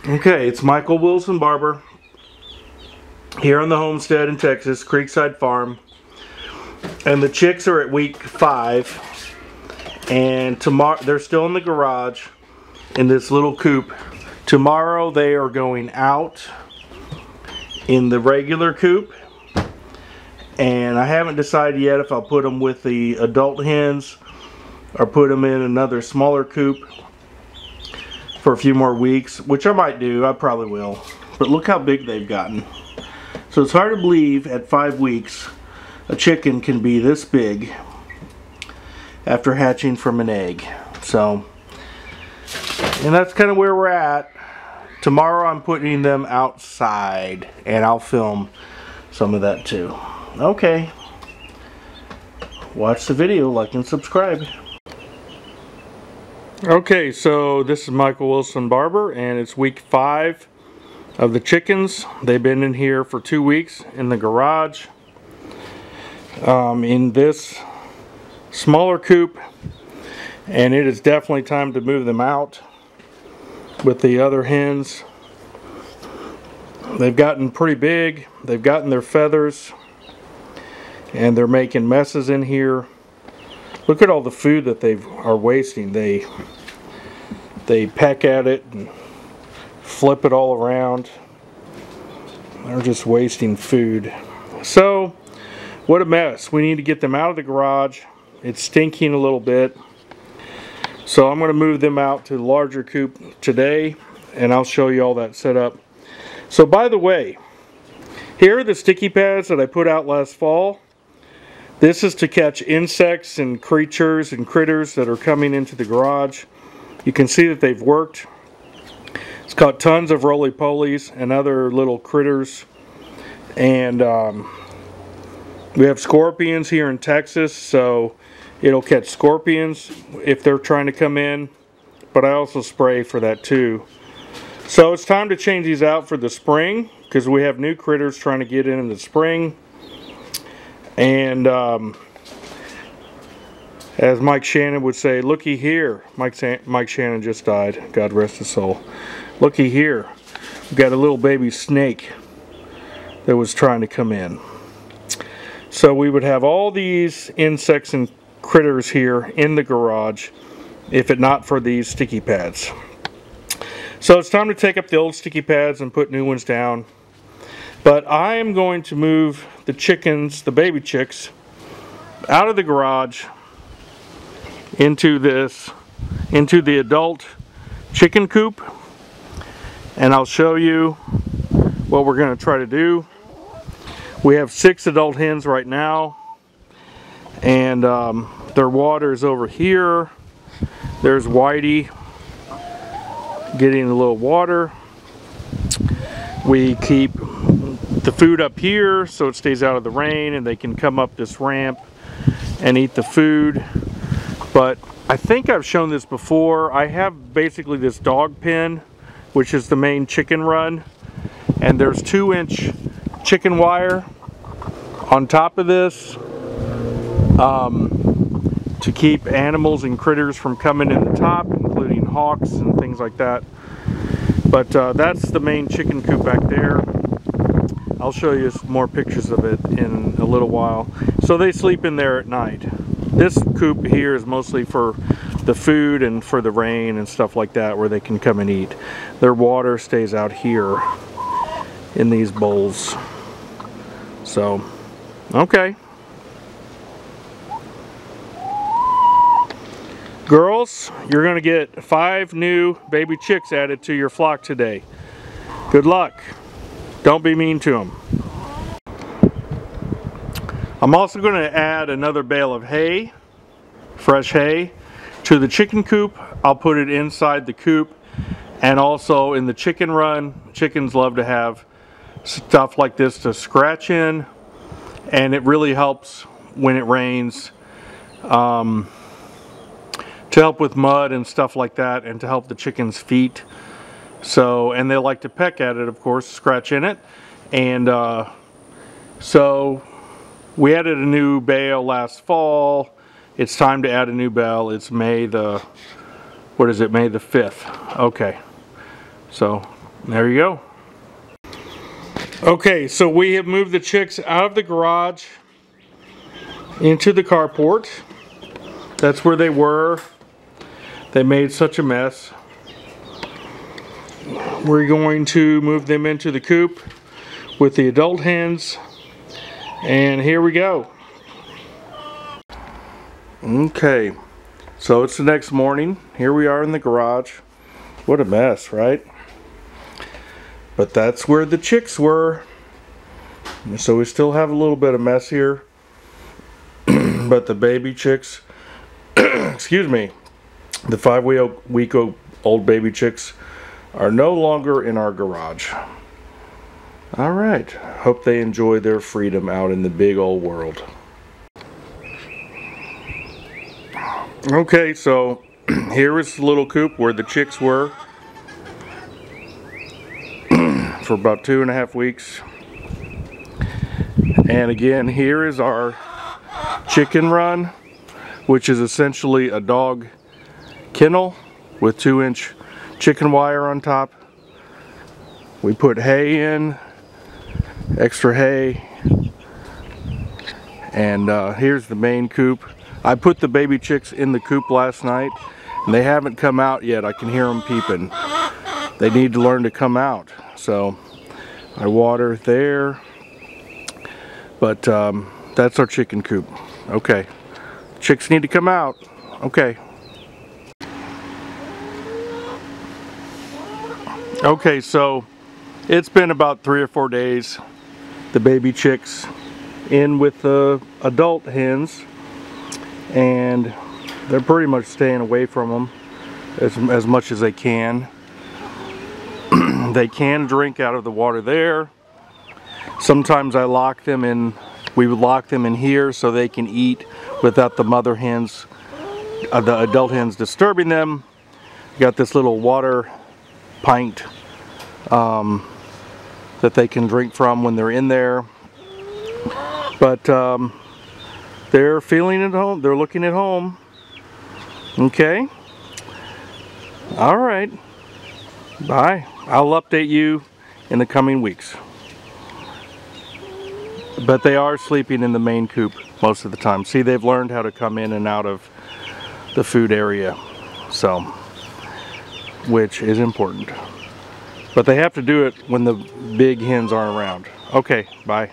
Okay, it's Michael Wilson Barber here on the homestead in Texas, Creekside Farm. And the chicks are at week 5. And tomorrow, they're still in the garage in this little coop. Tomorrow they are going out in the regular coop. And I haven't decided yet if I'll put them with the adult hens or put them in another smaller coop for a few more weeks, which I might do. I probably will. But look how big they've gotten. So it's hard to believe at 5 weeks a chicken can be this big after hatching from an egg. So, and that's kind of where we're at. Tomorrow I'm putting them outside and I'll film some of that too. Okay. Watch the video, like and subscribe. Okay, so this is Michael Wilson Barber, and it's week 5 of the chickens. They've been in here for 2 weeks in the garage, in this smaller coop, and it is definitely time to move them out with the other hens. They've gotten pretty big, they've gotten their feathers, and they're making messes in here. Look at all the food that they are wasting. They peck at it and flip it all around. They're just wasting food. So, what a mess. We need to get them out of the garage. It's stinking a little bit. So I'm going to move them out to the larger coop today, and I'll show you all that set up. So by the way, here are the sticky pads that I put out last fall. This is to catch insects and creatures and critters that are coming into the garage. You can see that they've worked. It's caught tons of roly-polies and other little critters. And we have scorpions here in Texas, so it'll catch scorpions if they're trying to come in. But I also spray for that too. So it's time to change these out for the spring, because we have new critters trying to get in the spring. And as Mike Shannon would say, looky here. Mike Shannon just died, God rest his soul. Looky here, we've got a little baby snake that was trying to come in. So we would have all these insects and critters here in the garage if it not for these sticky pads. So it's time to take up the old sticky pads and put new ones down. But I am going to move the chickens, the baby chicks, out of the garage into the adult chicken coop. And I'll show you what we're going to try to do. We have 6 adult hens right now. And their water is over here. There's Whitey getting a little water. We keep the food up here so it stays out of the rain and they can come up this ramp and eat the food. But I think I've shown this before. I have basically this dog pen, which is the main chicken run, and there's 2-inch chicken wire on top of this to keep animals and critters from coming in the top, including hawks and things like that. But that's the main chicken coop back there. I'll show you some more pictures of it in a little while. So they sleep in there at night. This coop here is mostly for the food and for the rain and stuff like that, where they can come and eat. Their water stays out here in these bowls. So, okay. Girls, you're going to get 5 new baby chicks added to your flock today. Good luck. Don't be mean to them. I'm also going to add another bale of hay, fresh hay, to the chicken coop. I'll put it inside the coop, and also in the chicken run. Chickens love to have stuff like this to scratch in, and it really helps when it rains, to help with mud and stuff like that, and to help the chickens' feet. So, and they like to peck at it, of course, scratch in it. And so we added a new bale last fall. It's time to add a new bale. It's May the, what is it, May the 5th. Okay. So There you go. Okay, so we have moved the chicks out of the garage into the carport. That's where they were. They made such a mess. We're going to move them into the coop with the adult hens. And here we go. Okay, so it's the next morning. Here we are in the garage. What a mess, right? But that's where the chicks were. So we still have a little bit of mess here. But the baby chicks, excuse me, the 5-week-old baby chicks are no longer in our garage. All right, hope they enjoy their freedom out in the big old world. Okay, so here is the little coop where the chicks were for about 2.5 weeks. And again, here is our chicken run, which is essentially a dog kennel with 2-inch chicken wire on top. We put hay in, extra hay, and here's the main coop. I put the baby chicks in the coop last night, and they haven't come out yet. I can hear them peeping. They need to learn to come out. So I water there, but that's our chicken coop. Okay, chicks need to come out. Okay. Okay, so it's been about 3 or 4 days. The baby chicks in with the adult hens, and they're pretty much staying away from them as much as they can. They can drink out of the water there. Sometimes I lock them in, we would lock them in here so they can eat without the mother hens, the adult hens disturbing them. Got this little water pint that they can drink from when they're in there. But they're feeling at home, they're looking at home. Okay. All right. Bye. I'll update you in the coming weeks. But they are sleeping in the main coop most of the time. See, they've learned how to come in and out of the food area, so, which is important. But they have to do it when the big hens aren't around. Okay, bye.